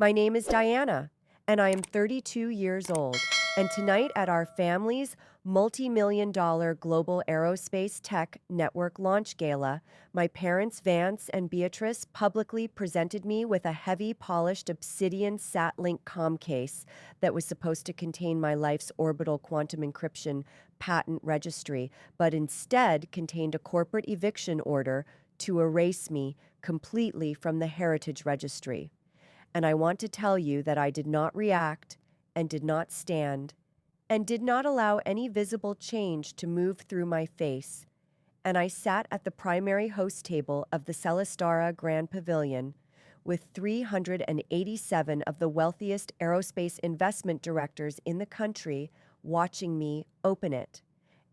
My name is Diana, and I am 32 years old. And tonight at our family's multi-million-dollar global aerospace tech network launch gala, my parents, Vance and Beatrice, publicly presented me with a heavy polished obsidian sat-link comm case that was supposed to contain my life's orbital quantum encryption patent registry, but instead contained a corporate eviction order to erase me completely from the heritage registry. And I want to tell you that I did not react and did not stand and did not allow any visible change to move through my face. And I sat at the primary host table of the Celestara Grand Pavilion with 387 of the wealthiest aerospace investment directors in the country watching me open it.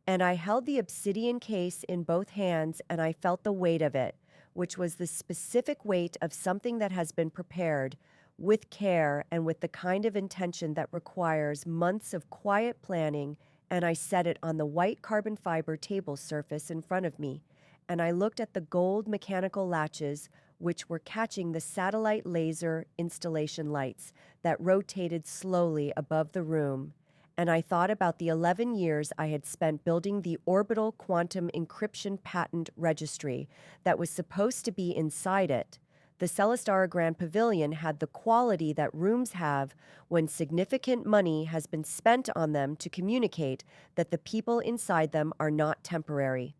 And I held the obsidian case in both hands and I felt the weight of it, which was the specific weight of something that has been prepared with care and with the kind of intention that requires months of quiet planning, and I set it on the white carbon fiber table surface in front of me, and I looked at the gold mechanical latches which were catching the satellite laser installation lights that rotated slowly above the room, and I thought about the 11 years I had spent building the orbital quantum encryption patent registry that was supposed to be inside it. The Celestara Grand Pavilion had the quality that rooms have when significant money has been spent on them to communicate that the people inside them are not temporary.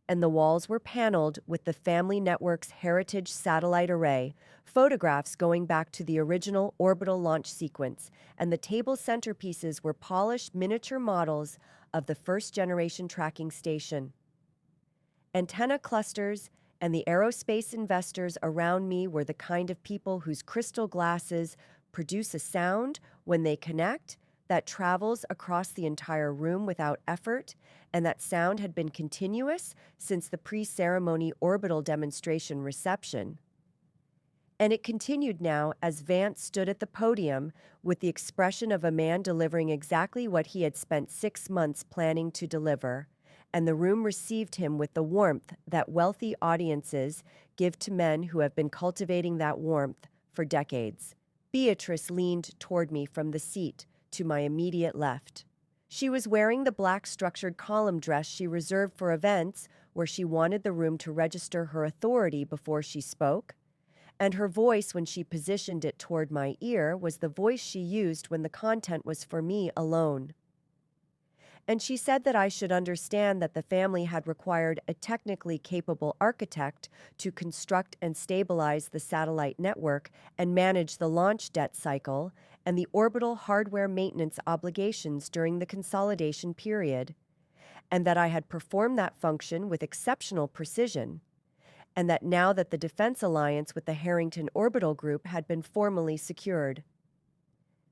And the walls were paneled with the family network's heritage satellite array, photographs going back to the original orbital launch sequence, and the table centerpieces were polished miniature models of the first-generation tracking station. Antenna clusters and the aerospace investors around me were the kind of people whose crystal glasses produce a sound when they connect that travels across the entire room without effort, and that sound had been continuous since the pre-ceremony orbital demonstration reception. And it continued now as Vance stood at the podium with the expression of a man delivering exactly what he had spent 6 months planning to deliver, and the room received him with the warmth that wealthy audiences give to men who have been cultivating that warmth for decades. Beatrice leaned toward me from the seat to my immediate left. She was wearing the black structured column dress she reserved for events where she wanted the room to register her authority before she spoke, and her voice when she positioned it toward my ear was the voice she used when the content was for me alone. And she said that I should understand that the family had required a technically capable architect to construct and stabilize the satellite network and manage the launch debt cycle and the orbital hardware maintenance obligations during the consolidation period, and that I had performed that function with exceptional precision, and that now that the defense alliance with the Harrington Orbital Group had been formally secured,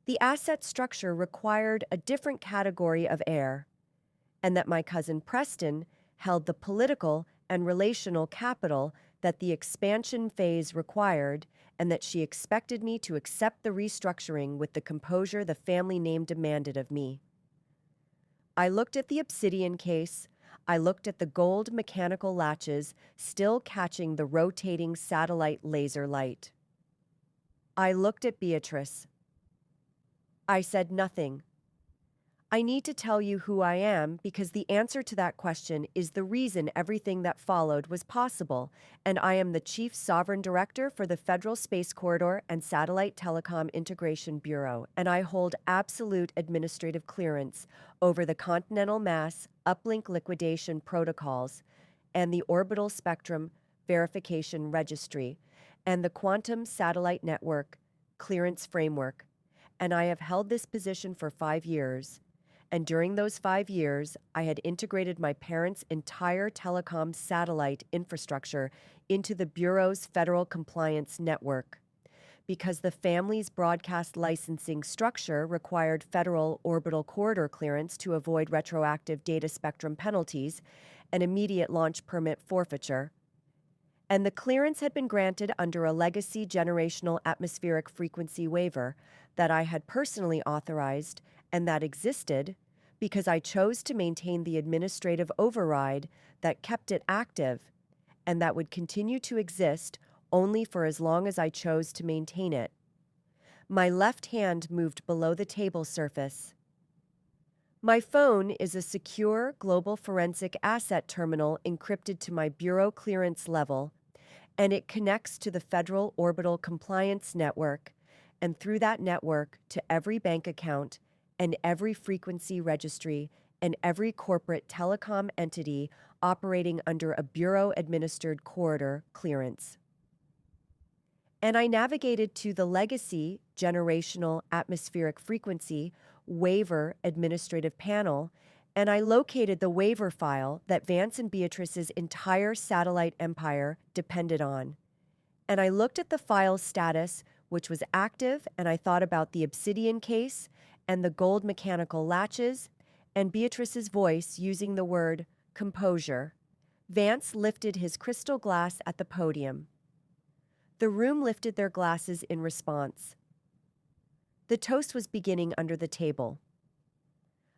the asset structure required a different category of heir, and that my cousin Preston held the political and relational capital that the expansion phase required, and that she expected me to accept the restructuring with the composure the family name demanded of me. I looked at the obsidian case. I looked at the gold mechanical latches still catching the rotating satellite laser light. I looked at Beatrice. I said nothing. I need to tell you who I am because the answer to that question is the reason everything that followed was possible, and I am the Chief Sovereign Director for the Federal Space Corridor and Satellite Telecom Integration Bureau, and I hold absolute administrative clearance over the Continental Mass Uplink Liquidation Protocols and the Orbital Spectrum Verification Registry and the Quantum Satellite Network Clearance Framework, and I have held this position for 5 years. And during those 5 years, I had integrated my parents' entire telecom satellite infrastructure into the Bureau's federal compliance network. Because the family's broadcast licensing structure required federal orbital corridor clearance to avoid retroactive data spectrum penalties and immediate launch permit forfeiture, and the clearance had been granted under a legacy generational atmospheric frequency waiver that I had personally authorized and that existed because I chose to maintain the administrative override that kept it active and that would continue to exist only for as long as I chose to maintain it. My left hand moved below the table surface. My phone is a secure global forensic asset terminal encrypted to my bureau clearance level, and it connects to the Federal Orbital Compliance Network, and through that network to every bank account and every frequency registry and every corporate telecom entity operating under a bureau-administered corridor clearance. And I navigated to the Legacy Generational Atmospheric Frequency Waiver Administrative Panel, and I located the waiver file that Vance and Beatrice's entire satellite empire depended on. And I looked at the file's status, which was active, and I thought about the obsidian case and the gold mechanical latches, and Beatrice's voice using the word composure. Vance lifted his crystal glass at the podium. The room lifted their glasses in response. The toast was beginning under the table.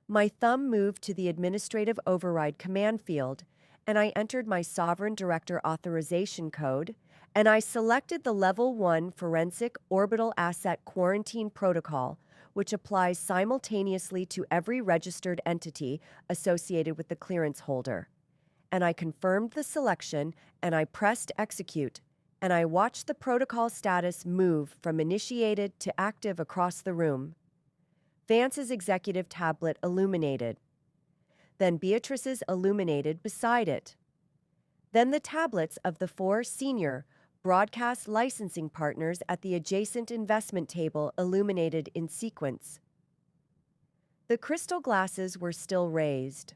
My thumb moved to the administrative override command field, and I entered my Sovereign Director authorization code, and I selected the Level 1 Forensic Orbital Asset Quarantine Protocol, which applies simultaneously to every registered entity associated with the clearance holder. And I confirmed the selection, and I pressed execute, and I watched the protocol status move from initiated to active across the room. Vance's executive tablet illuminated. Then Beatrice's illuminated beside it. Then the tablets of the 4 senior broadcast licensing partners at the adjacent investment table illuminated in sequence. The crystal glasses were still raised.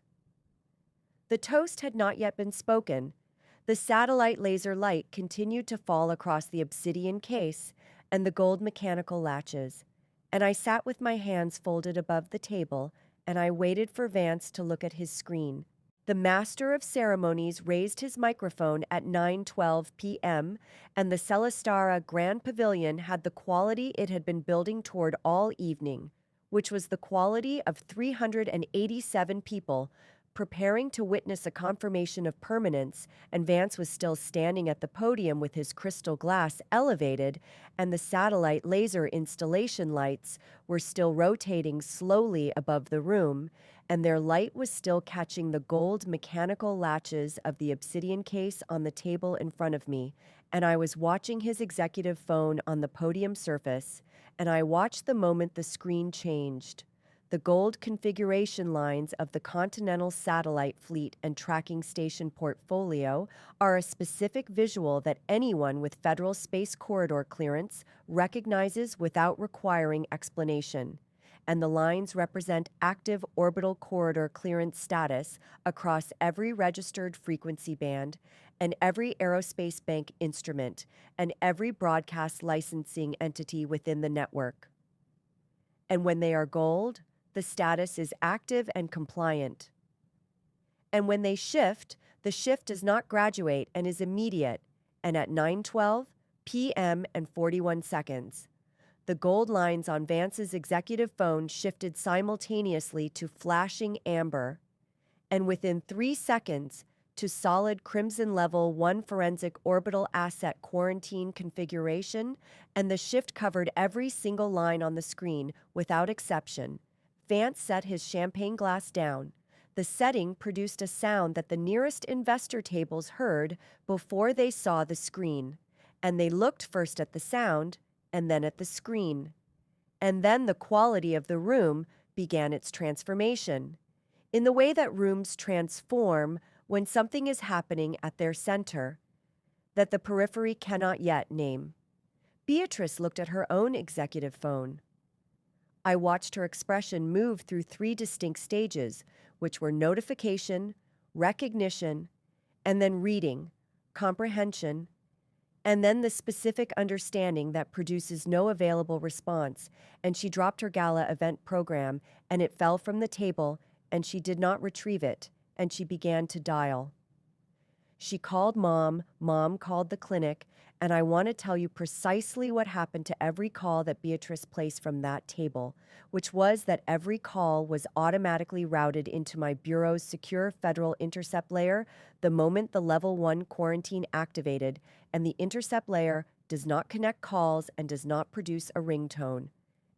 The toast had not yet been spoken. The satellite laser light continued to fall across the obsidian case and the gold mechanical latches, and I sat with my hands folded above the table, and I waited for Vance to look at his screen. The master of ceremonies raised his microphone at 9:12 p.m., and the Celestara Grand Pavilion had the quality it had been building toward all evening, which was the quality of 387 people preparing to witness a confirmation of permanence, and Vance was still standing at the podium with his crystal glass elevated, and the satellite laser installation lights were still rotating slowly above the room, and their light was still catching the gold mechanical latches of the obsidian case on the table in front of me, and I was watching his executive phone on the podium surface, and I watched the moment the screen changed. The gold configuration lines of the Continental Satellite Fleet and Tracking Station portfolio are a specific visual that anyone with Federal Space Corridor clearance recognizes without requiring explanation, and the lines represent active orbital corridor clearance status across every registered frequency band and every aerospace bank instrument and every broadcast licensing entity within the network. And when they are gold, the status is active and compliant. And when they shift, the shift does not graduate and is immediate, and at 9:12 p.m. and 41 seconds. The gold lines on Vance's executive phone shifted simultaneously to flashing amber, and within 3 seconds to solid crimson level 1 forensic orbital asset quarantine configuration, and the shift covered every single line on the screen without exception. Vance set his champagne glass down. The setting produced a sound that the nearest investor tables heard before they saw the screen, and they looked first at the sound and then at the screen. And then the quality of the room began its transformation, in the way that rooms transform when something is happening at their center, that the periphery cannot yet name. Beatrice looked at her own executive phone. I watched her expression move through 3 distinct stages, which were notification, recognition, and then reading, comprehension, and then the specific understanding that produces no available response, and she dropped her Gala event program, and it fell from the table, and she did not retrieve it, and she began to dial. She called Mom called the clinic, and I want to tell you precisely what happened to every call that Beatrice placed from that table, which was that every call was automatically routed into my Bureau's secure federal intercept layer the moment the Level 1 quarantine activated, and the intercept layer does not connect calls, and does not produce a ringtone,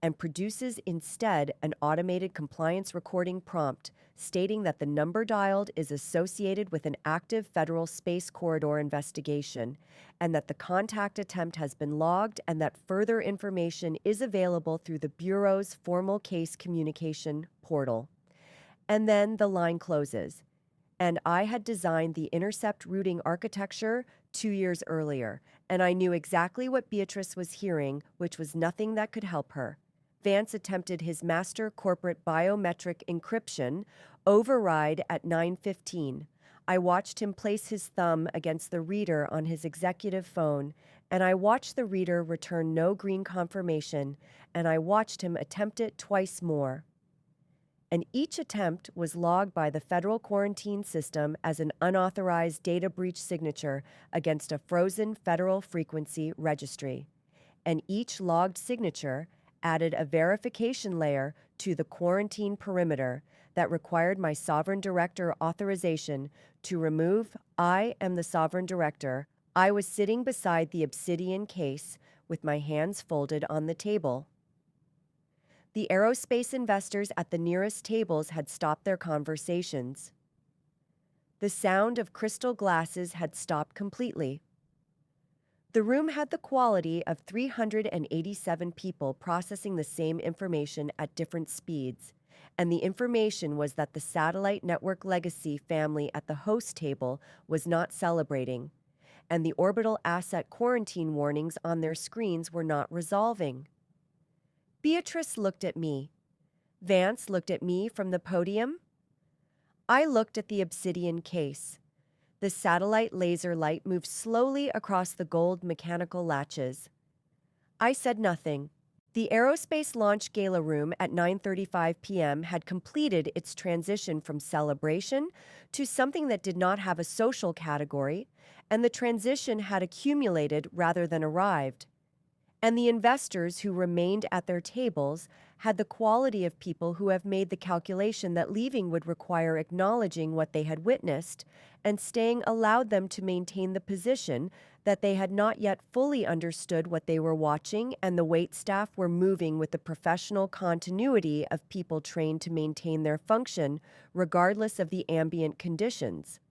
and produces instead an automated compliance recording prompt stating that the number dialed is associated with an active federal space corridor investigation, and that the contact attempt has been logged, and that further information is available through the Bureau's formal case communication portal. And then the line closes. And I had designed the intercept routing architecture 2 years earlier, and I knew exactly what Beatrice was hearing, which was nothing that could help her. Vance attempted his master corporate biometric encryption override at 9:15. I watched him place his thumb against the reader on his executive phone, and I watched the reader return no green confirmation, and I watched him attempt it twice more. And each attempt was logged by the federal quarantine system as an unauthorized data breach signature against a frozen federal frequency registry. And each logged signature added a verification layer to the quarantine perimeter that required my sovereign director authorization to remove "I am the sovereign director." I was sitting beside the obsidian case with my hands folded on the table. The aerospace investors at the nearest tables had stopped their conversations. The sound of crystal glasses had stopped completely. The room had the quality of 387 people processing the same information at different speeds, and the information was that the satellite network legacy family at the host table was not celebrating, and the orbital asset quarantine warnings on their screens were not resolving. Beatrice looked at me. Vance looked at me from the podium. I looked at the obsidian case. The satellite laser light moved slowly across the gold mechanical latches. I said nothing. The aerospace launch gala room at 9:35 p.m. had completed its transition from celebration to something that did not have a social category, and the transition had accumulated rather than arrived. And the investors who remained at their tables had the quality of people who have made the calculation that leaving would require acknowledging what they had witnessed, and staying allowed them to maintain the position that they had not yet fully understood what they were watching, and the wait staff were moving with the professional continuity of people trained to maintain their function regardless of the ambient conditions.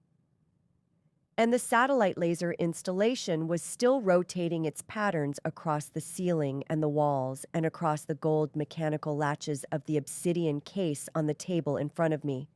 And the satellite laser installation was still rotating its patterns across the ceiling and the walls and across the gold mechanical latches of the obsidian case on the table in front of me.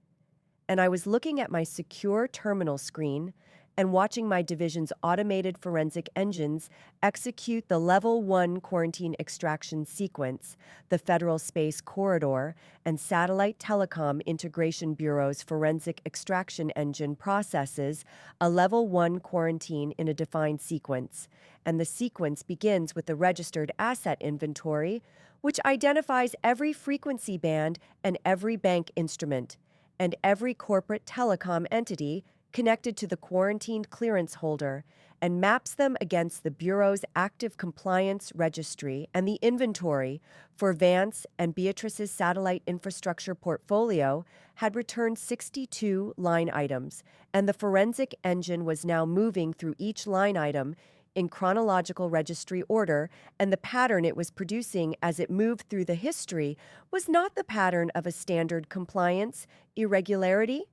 And I was looking at my secure terminal screen and watching my division's automated forensic engines execute the Level 1 quarantine extraction sequence, the Federal Space Corridor, and Satellite Telecom Integration Bureau's forensic extraction engine processes a Level 1 quarantine in a defined sequence, and the sequence begins with the registered asset inventory, which identifies every frequency band and every bank instrument, and every corporate telecom entity connected to the quarantined clearance holder, and maps them against the Bureau's active compliance registry, and the inventory for Vance and Beatrice's satellite infrastructure portfolio had returned 62 line items, and the forensic engine was now moving through each line item in chronological registry order, and the pattern it was producing as it moved through the history was not the pattern of a standard compliance irregularity,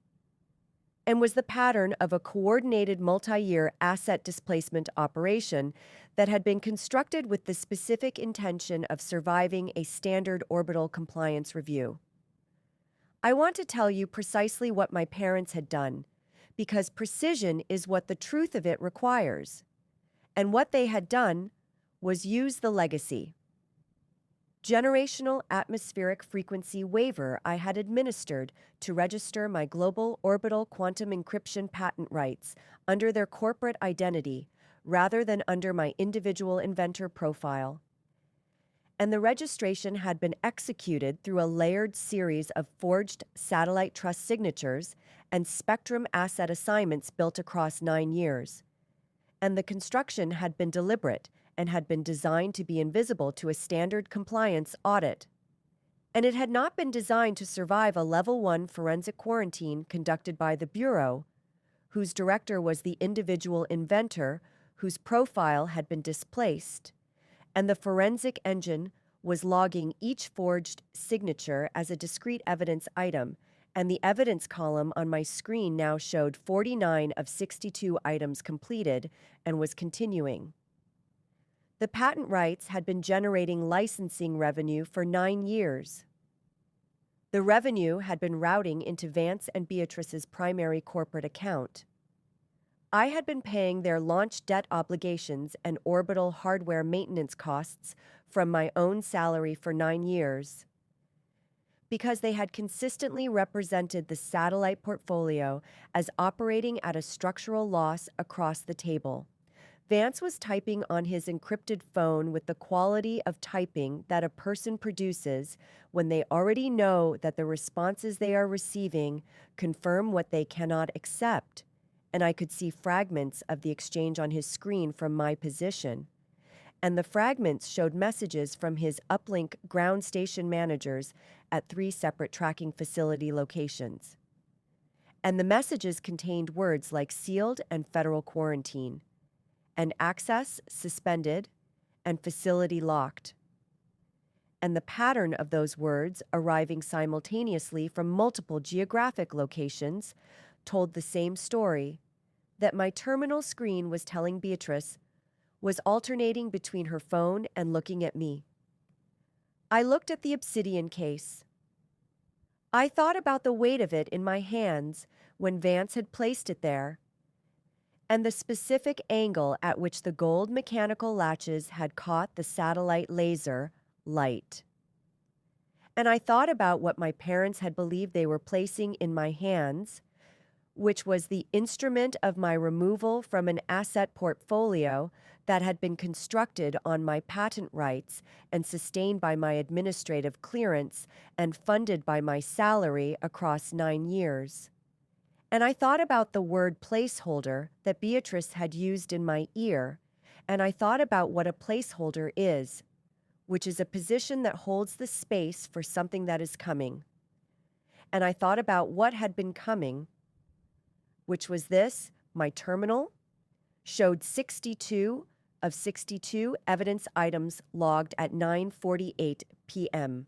and was the pattern of a coordinated multi-year asset displacement operation that had been constructed with the specific intention of surviving a standard orbital compliance review. I want to tell you precisely what my parents had done, because precision is what the truth of it requires. And what they had done was use the legacy. Generational atmospheric frequency waiver I had administered to register my global orbital quantum encryption patent rights under their corporate identity rather than under my individual inventor profile. And the registration had been executed through a layered series of forged satellite trust signatures and spectrum asset assignments built across 9 years. And the construction had been deliberate and had been designed to be invisible to a standard compliance audit. And it had not been designed to survive a Level 1 forensic quarantine conducted by the Bureau, whose director was the individual inventor whose profile had been displaced, and the forensic engine was logging each forged signature as a discrete evidence item, and the evidence column on my screen now showed 49 of 62 items completed and was continuing. The patent rights had been generating licensing revenue for 9 years. The revenue had been routing into Vance and Beatrice's primary corporate account. I had been paying their launch debt obligations and orbital hardware maintenance costs from my own salary for 9 years. Because they had consistently represented the satellite portfolio as operating at a structural loss across the table. Vance was typing on his encrypted phone with the quality of typing that a person produces when they already know that the responses they are receiving confirm what they cannot accept, and I could see fragments of the exchange on his screen from my position. And the fragments showed messages from his uplink ground station managers at 3 separate tracking facility locations. And the messages contained words like sealed and federal quarantine, and access suspended, and facility locked. And the pattern of those words arriving simultaneously from multiple geographic locations told the same story that my terminal screen was telling Beatrice was alternating between her phone and looking at me. I looked at the obsidian case. I thought about the weight of it in my hands when Vance had placed it there, and the specific angle at which the gold mechanical latches had caught the satellite laser light. And I thought about what my parents had believed they were placing in my hands, which was the instrument of my removal from an asset portfolio that had been constructed on my patent rights and sustained by my administrative clearance and funded by my salary across 9 years. And I thought about the word placeholder that Beatrice had used in my ear, and I thought about what a placeholder is, which is a position that holds the space for something that is coming. And I thought about what had been coming, which was this: my terminal showed 62 of 62 evidence items logged at 9:48 p.m.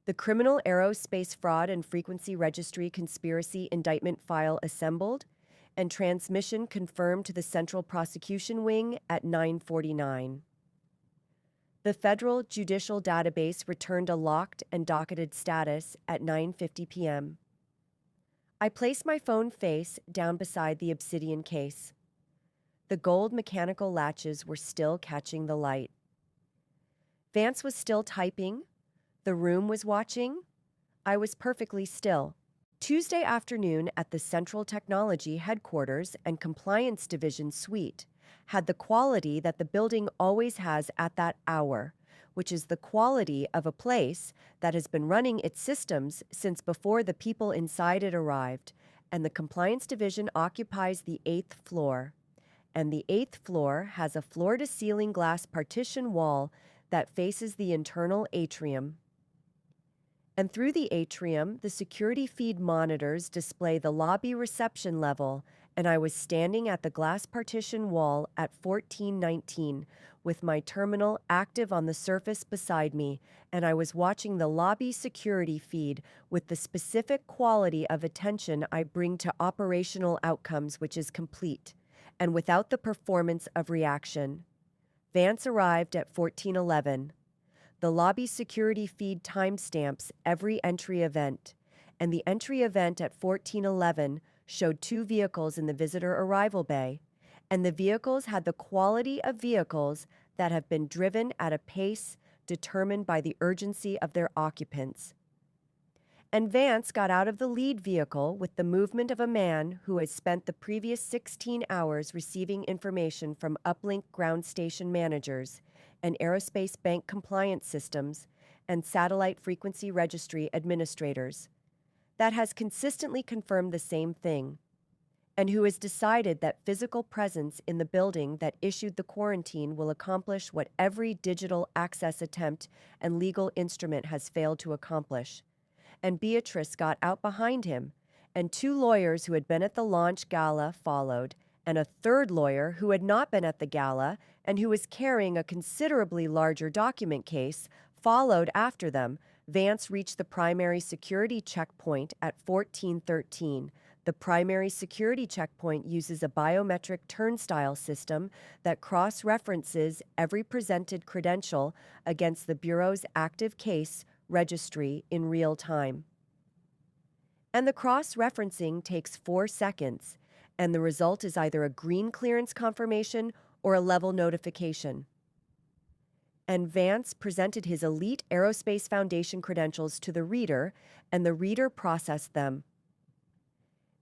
The Criminal Aerospace Fraud and Frequency Registry Conspiracy Indictment file assembled and transmission confirmed to the Central Prosecution Wing at 9:49. The Federal Judicial Database returned a locked and docketed status at 9:50 p.m. I placed my phone face down beside the obsidian case. The gold mechanical latches were still catching the light. Vance was still typing. The room was watching. I was perfectly still. Tuesday afternoon at the Central Technology Headquarters and Compliance Division Suite had the quality that the building always has at that hour, which is the quality of a place that has been running its systems since before the people inside it arrived, and the Compliance Division occupies the 8th floor. And the 8th floor has a floor-to-ceiling glass partition wall that faces the internal atrium. And through the atrium, the security feed monitors display the lobby reception level, and I was standing at the glass partition wall at 1419 with my terminal active on the surface beside me, and I was watching the lobby security feed with the specific quality of attention I bring to operational outcomes, which is complete, and without the performance of reaction. Vance arrived at 1411. The lobby security feed timestamps every entry event, and the entry event at 1411 showed 2 vehicles in the visitor arrival bay, and the vehicles had the quality of vehicles that have been driven at a pace determined by the urgency of their occupants. And Vance got out of the lead vehicle with the movement of a man who has spent the previous 16 hours receiving information from uplink ground station managers and aerospace bank compliance systems and satellite frequency registry administrators, that has consistently confirmed the same thing, and who has decided that physical presence in the building that issued the quarantine will accomplish what every digital access attempt and legal instrument has failed to accomplish. And Beatrice got out behind him, and 2 lawyers who had been at the launch gala followed, and a third lawyer who had not been at the gala and who was carrying a considerably larger document case followed after them. Vance reached the primary security checkpoint at 1413. The primary security checkpoint uses a biometric turnstile system that cross-references every presented credential against the Bureau's active case registry in real time. And the cross-referencing takes 4 seconds, and the result is either a green clearance confirmation or a level notification. And Vance presented his elite Aerospace Foundation credentials to the reader, and the reader processed them.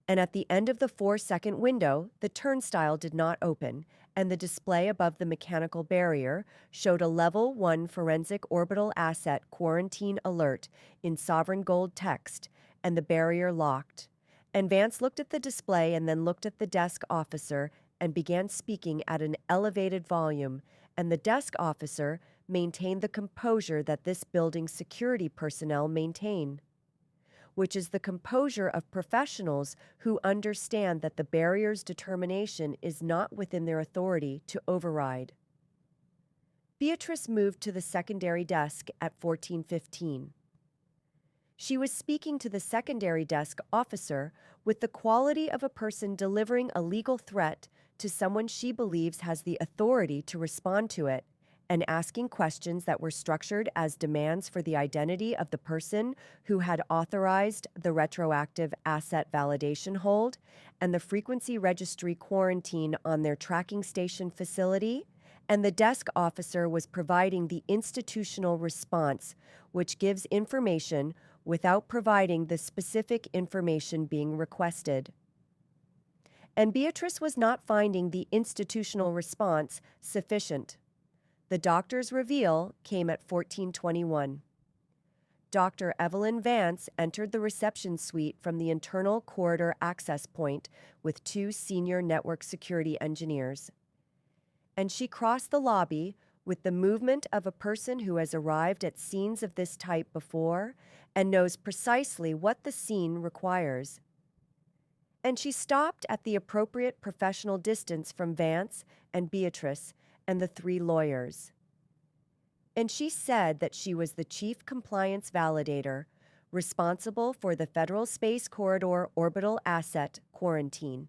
And at the end of the 4-second window, the turnstile did not open, and the display above the mechanical barrier showed a Level 1 Forensic Orbital Asset Quarantine Alert in sovereign gold text, and the barrier locked. And Vance looked at the display and then looked at the desk officer and began speaking at an elevated volume, and the desk officer maintained the composure that this building's security personnel maintain, which is the composure of professionals who understand that the barrier's determination is not within their authority to override. Beatrice moved to the secondary desk at 1415. She was speaking to the secondary desk officer with the quality of a person delivering a legal threat to someone she believes has the authority to respond to it, and asking questions that were structured as demands for the identity of the person who had authorized the retroactive asset validation hold and the frequency registry quarantine on their tracking station facility, and the desk officer was providing the institutional response, which gives information without providing the specific information being requested. And Beatrice was not finding the institutional response sufficient. The doctor's reveal came at 1421. Dr. Evelyn Vance entered the reception suite from the internal corridor access point with 2 senior network security engineers. And she crossed the lobby with the movement of a person who has arrived at scenes of this type before and knows precisely what the scene requires. And she stopped at the appropriate professional distance from Vance and Beatrice and the 3 lawyers. And she said that she was the chief compliance validator responsible for the Federal Space Corridor Orbital Asset Quarantine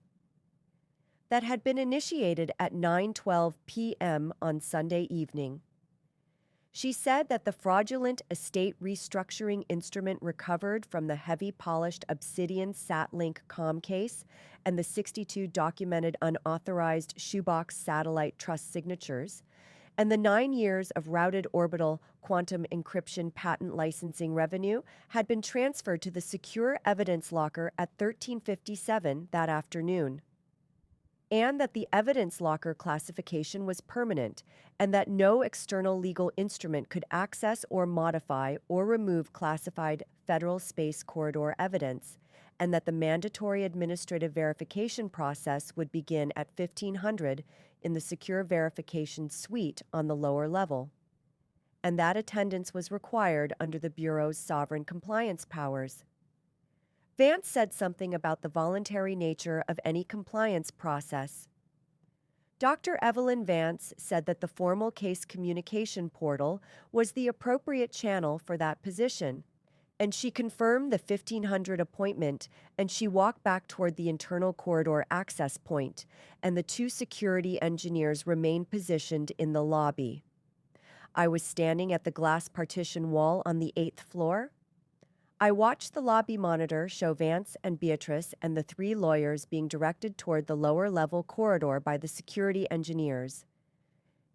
that had been initiated at 9:12 p.m. on Sunday evening. She said that the fraudulent estate restructuring instrument recovered from the heavy polished obsidian SatLink comm case and the 62 documented unauthorized shoebox satellite trust signatures, and the 9 years of routed orbital quantum encryption patent licensing revenue had been transferred to the secure evidence locker at 1357 that afternoon, and that the evidence locker classification was permanent, and that no external legal instrument could access or modify or remove classified Federal Space Corridor evidence, and that the mandatory administrative verification process would begin at 1500 in the secure verification suite on the lower level, and that attendance was required under the Bureau's sovereign compliance powers. Vance said something about the voluntary nature of any compliance process. Dr. Evelyn Vance said that the formal case communication portal was the appropriate channel for that position, and she confirmed the 1500 appointment, and she walked back toward the internal corridor access point, and the 2 security engineers remained positioned in the lobby. I was standing at the glass partition wall on the 8th floor. I watched the lobby monitor show Vance and Beatrice and the 3 lawyers being directed toward the lower level corridor by the security engineers.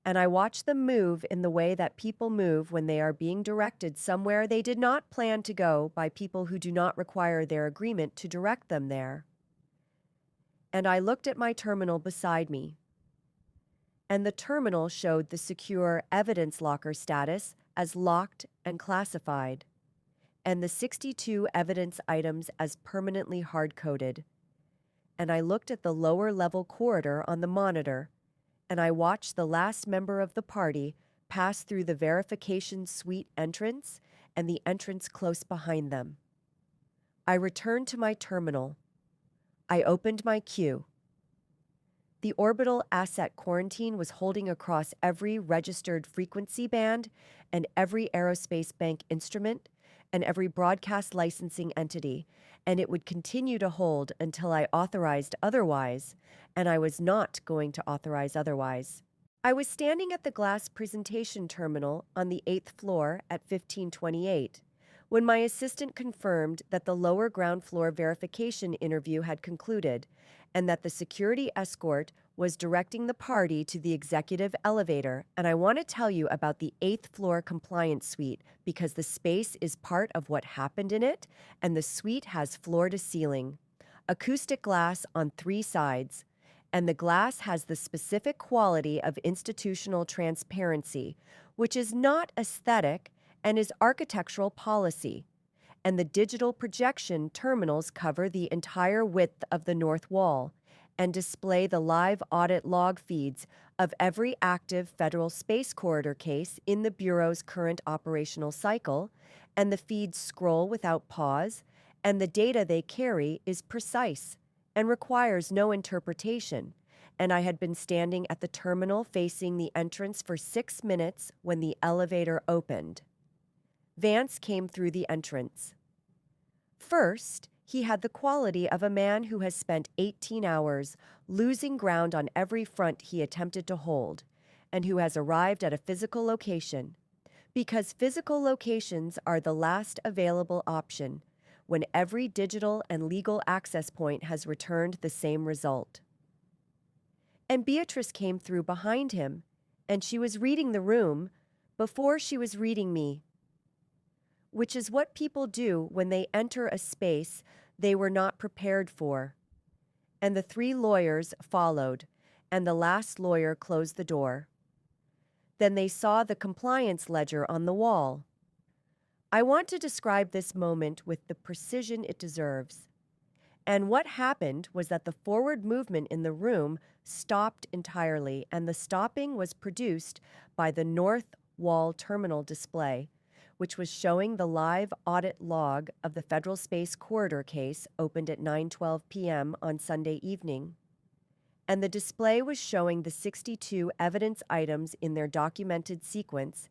And I watched them move in the way that people move when they are being directed somewhere they did not plan to go by people who do not require their agreement to direct them there. And I looked at my terminal beside me. And the terminal showed the secure evidence locker status as locked and classified, and the 62 evidence items as permanently hard-coded. And I looked at the lower-level corridor on the monitor, and I watched the last member of the party pass through the verification suite entrance and the entrance close behind them. I returned to my terminal. I opened my queue. The orbital asset quarantine was holding across every registered frequency band and every aerospace bank instrument and every broadcast licensing entity, and it would continue to hold until I authorized otherwise, and I was not going to authorize otherwise. I was standing at the glass presentation terminal on the 8th floor at 1528 when my assistant confirmed that the lower ground floor verification interview had concluded and that the security escort was directing the party to the executive elevator. And I want to tell you about the 8th floor compliance suite because the space is part of what happened in it, and the suite has floor to ceiling, acoustic glass on 3 sides, and the glass has the specific quality of institutional transparency, which is not aesthetic and is architectural policy. And the digital projection terminals cover the entire width of the north wall and display the live audit log feeds of every active federal space corridor case in the Bureau's current operational cycle, and the feeds scroll without pause, and the data they carry is precise and requires no interpretation. And I had been standing at the terminal facing the entrance for 6 minutes when the elevator opened. Vance came through the entrance. First, he had the quality of a man who has spent 18 hours losing ground on every front he attempted to hold, and who has arrived at a physical location, because physical locations are the last available option when every digital and legal access point has returned the same result. And Beatrice came through behind him, and she was reading the room before she was reading me, which is what people do when they enter a space they were not prepared for. And the 3 lawyers followed, and the last lawyer closed the door. Then they saw the compliance ledger on the wall. I want to describe this moment with the precision it deserves. And what happened was that the forward movement in the room stopped entirely, and the stopping was produced by the north wall terminal display, which was showing the live audit log of the Federal Space Corridor case opened at 9:12 p.m. on Sunday evening. And the display was showing the 62 evidence items in their documented sequence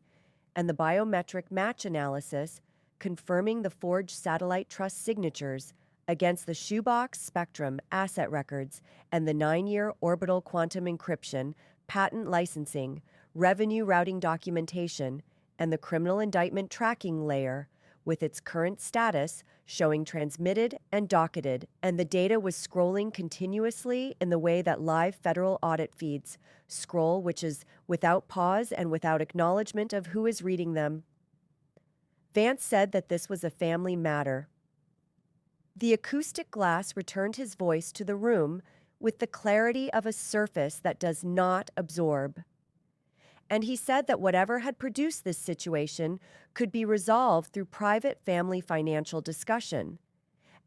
and the biometric match analysis confirming the forged satellite trust signatures against the shoebox spectrum asset records and the 9-year orbital quantum encryption, patent licensing, revenue routing documentation, and the criminal indictment tracking layer with its current status showing transmitted and docketed, and the data was scrolling continuously in the way that live federal audit feeds scroll, which is without pause and without acknowledgement of who is reading them. Vance said that this was a family matter. The acoustic glass returned his voice to the room with the clarity of a surface that does not absorb. And he said that whatever had produced this situation could be resolved through private family financial discussion,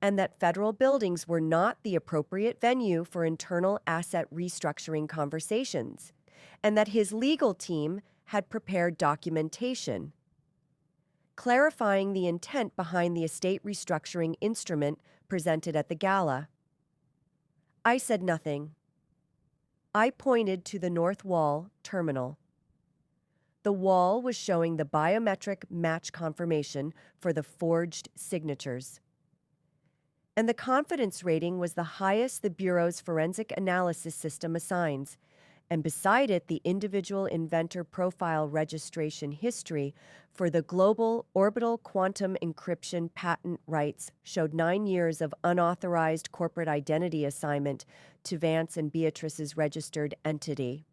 and that federal buildings were not the appropriate venue for internal asset restructuring conversations, and that his legal team had prepared documentation, clarifying the intent behind the estate restructuring instrument presented at the gala. I said nothing. I pointed to the north wall terminal. The wall was showing the biometric match confirmation for the forged signatures. And the confidence rating was the highest the Bureau's forensic analysis system assigns, and beside it the individual inventor profile registration history for the global orbital quantum encryption patent rights showed 9 years of unauthorized corporate identity assignment to Vance and Beatrice's registered entity.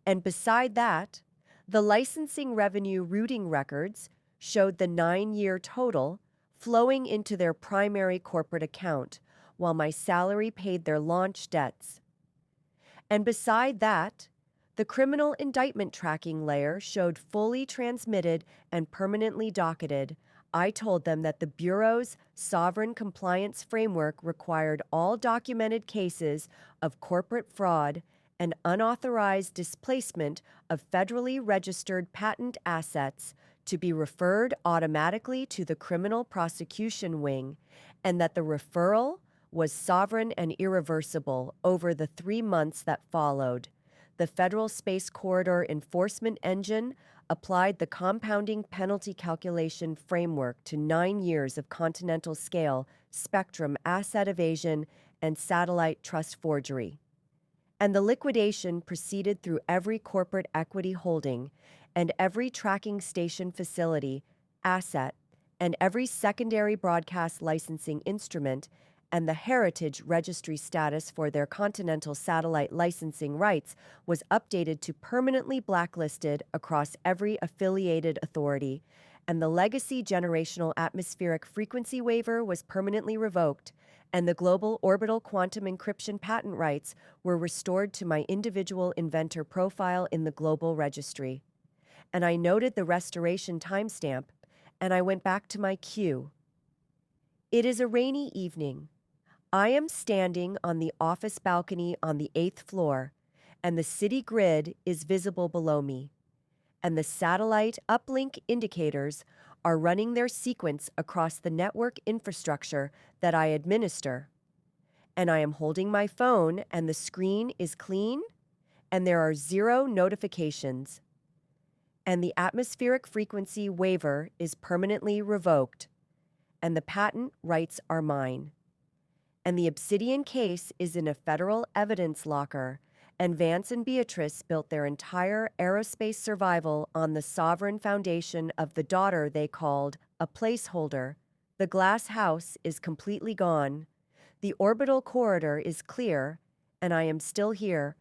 And beside that, the licensing revenue routing records showed the 9-year total flowing into their primary corporate account, while my salary paid their launch debts. And beside that, the criminal indictment tracking layer showed fully transmitted and permanently docketed. I told them that the Bureau's sovereign compliance framework required all documented cases of corporate fraud and unauthorized displacement of federally registered patent assets to be referred automatically to the criminal prosecution wing, and that the referral was sovereign and irreversible over the 3 months that followed. The Federal Space Corridor Enforcement Engine applied the compounding penalty calculation framework to 9 years of continental scale spectrum asset evasion and satellite trust forgery. And the liquidation proceeded through every corporate equity holding and every tracking station facility, asset, and every secondary broadcast licensing instrument, and the heritage registry status for their continental satellite licensing rights was updated to permanently blacklisted across every affiliated authority, and the legacy generational atmospheric frequency waiver was permanently revoked, and the global orbital quantum encryption patent rights were restored to my individual inventor profile in the global registry. And I noted the restoration timestamp, and I went back to my queue. It is a rainy evening. I am standing on the office balcony on the 8th floor, and the city grid is visible below me, and the satellite uplink indicators are running their sequence across the network infrastructure that I administer. And I am holding my phone, and the screen is clean, and there are 0 notifications. And the atmospheric frequency waiver is permanently revoked, and the patent rights are mine. And the obsidian case is in a federal evidence locker, and Vance and Beatrice built their entire aerospace survival on the sovereign foundation of the daughter they called a placeholder. The glass house is completely gone. The orbital corridor is clear, and I am still here,